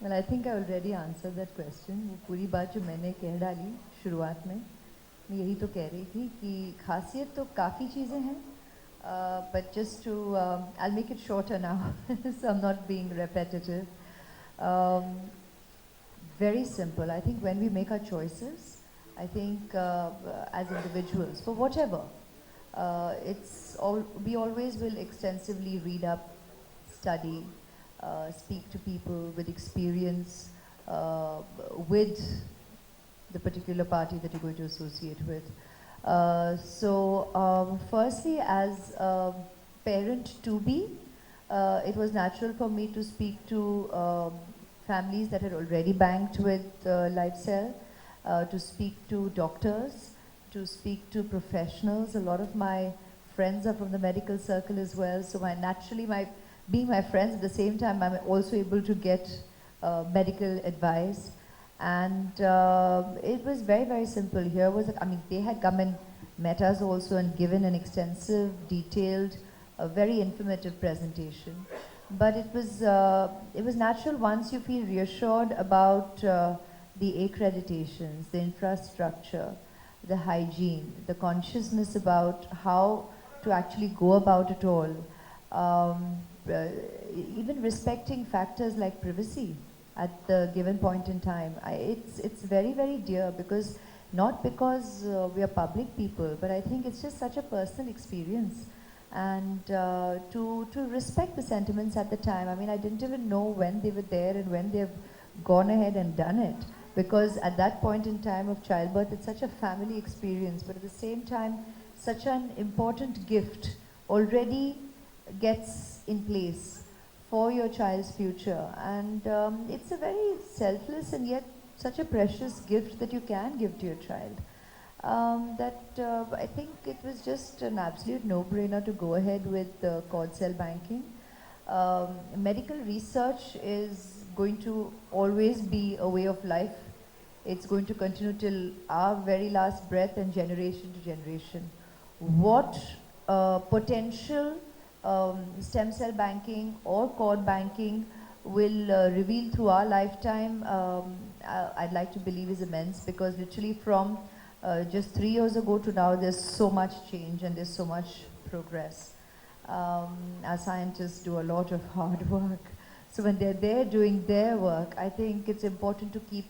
Well, I think I already answered that question. वो पूरी बात जो मैंने कह डाली शुरुआत में, मैं यही तो कह रही थी कि खासियत तो काफ़ी चीज़ें हैं, but just to I'll make it shorter now, so I'm not being repetitive. Um, Very simple. I think when we make our choices, I think as individuals, for whatever, we always will extensively read up, study, speak to people with experience, with the particular party that you're going to associate with. Firstly, as a parent to be, it was natural for me to speak to families that had already banked with LifeCell, to speak to doctors, to speak to professionals. A lot of my friends are from the medical circle as well, so being my friends at the same time, I'm also able to get medical advice. And it was very, very simple. They had come and met us also and given an extensive, detailed, very informative presentation. But it was natural once you feel reassured about the accreditations, the infrastructure, the hygiene, the consciousness about how to actually go about it all. Even respecting factors like privacy at the given point in time. It's very, very dear because, not because we are public people, but I think it's just such a personal experience. And to respect the sentiments at the time. I mean, I didn't even know when they were there and when they've gone ahead and done it. Because at that point in time of childbirth, it's such a family experience, but at the same time, such an important gift already gets in place for your child's future. And it's a very selfless and yet such a precious gift that you can give to your child. I think it was just an absolute no-brainer to go ahead with cord cell banking. Medical research is going to always be a way of life. It's going to continue till our very last breath and generation to generation. What potential stem cell banking or cord banking will reveal through our lifetime, I'd like to believe is immense, because literally from just 3 years ago to now, there's so much change and there's so much progress. Our scientists do a lot of hard work. So when they're there doing their work, I think it's important to keep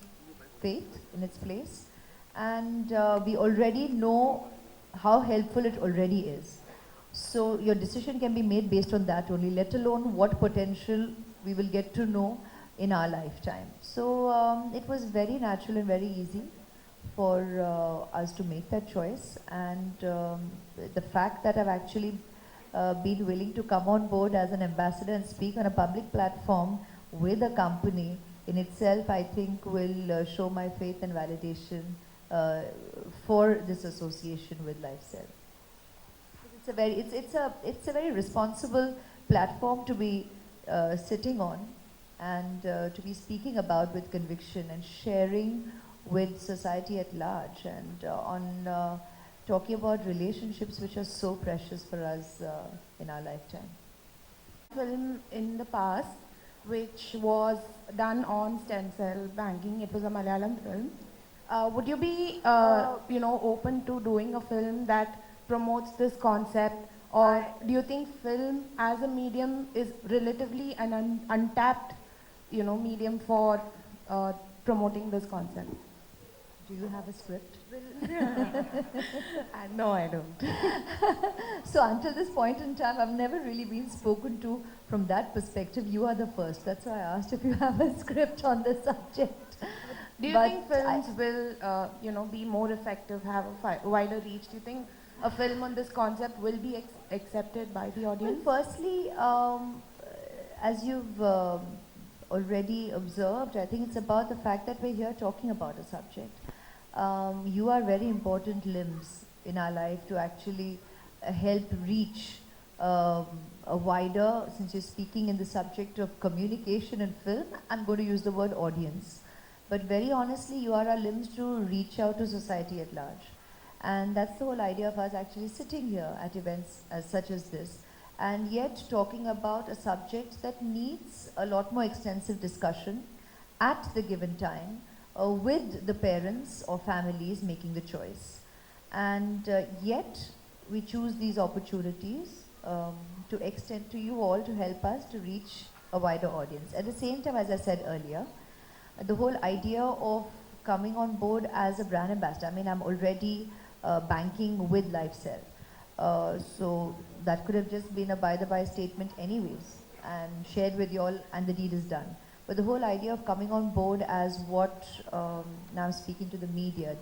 faith in its place. And we already know how helpful it already is. So your decision can be made based on that only, let alone what potential we will get to know in our lifetime. So it was very natural and very easy for us to make that choice. And the fact that I've actually been willing to come on board as an ambassador and speak on a public platform with a company in itself, I think will show my faith and validation for this association with LifeCell. It's a very responsible platform to be sitting on and to be speaking about with conviction and sharing with society at large, and on talking about relationships which are so precious for us in our lifetime. Film in the past which was done on stem cell banking. It was a Malayalam film. Would you be open to doing a film that promotes this concept, or do you think film as a medium is relatively an untapped medium for promoting this concept? Do you have a script? No, I don't. So until this point in time, I've never really been spoken to from that perspective. You are the first. That's why I asked if you have a script on the subject. Do you think films will, be more effective, have a wider reach? Do you think a film on this concept will be accepted by the audience? Well, firstly, as you've already observed, I think it's about the fact that we're here talking about a subject. You are very important limbs in our life to actually help reach a wider, since you're speaking in the subject of communication and film, I'm going to use the word audience. But very honestly, you are our limbs to reach out to society at large. And that's the whole idea of us actually sitting here at events such as this, and yet talking about a subject that needs a lot more extensive discussion at the given time with the parents or families making the choice. And yet, we choose these opportunities to extend to you all to help us to reach a wider audience. At the same time, as I said earlier, the whole idea of coming on board as a brand ambassador, I mean, I'm already banking with LifeCell. So that could have just been a by-the-by statement anyways and shared with you all, and the deal is done. But the whole idea of coming on board as what, now I'm speaking to the media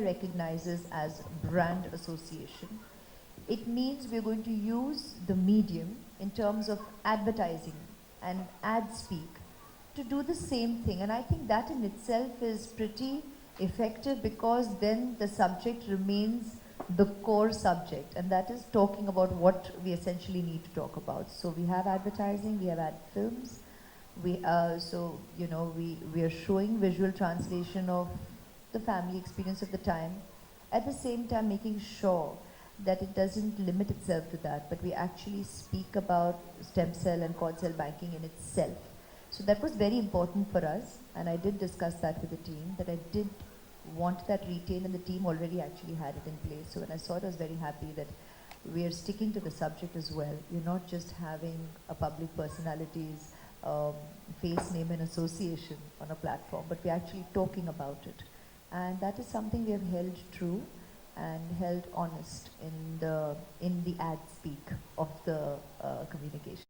recognizes as brand association. It means we're going to use the medium in terms of advertising and ad speak to do the same thing. And I think that in itself is pretty effective, because then the subject remains the core subject, and that is talking about what we essentially need to talk about. So we have advertising, we have ad films, we are showing visual translation of the family experience of the time, at the same time making sure that it doesn't limit itself to that, but we actually speak about stem cell and cord cell banking in itself. So that was very important for us, and I did discuss that with the team, that I did want that retained, and the team already actually had it in place. So when I saw it, I was very happy that we are sticking to the subject as well. We're not just having a public personality's face, name and association on a platform, but we're actually talking about it. And that is something we have held true and held honest in the ad speak of the communication.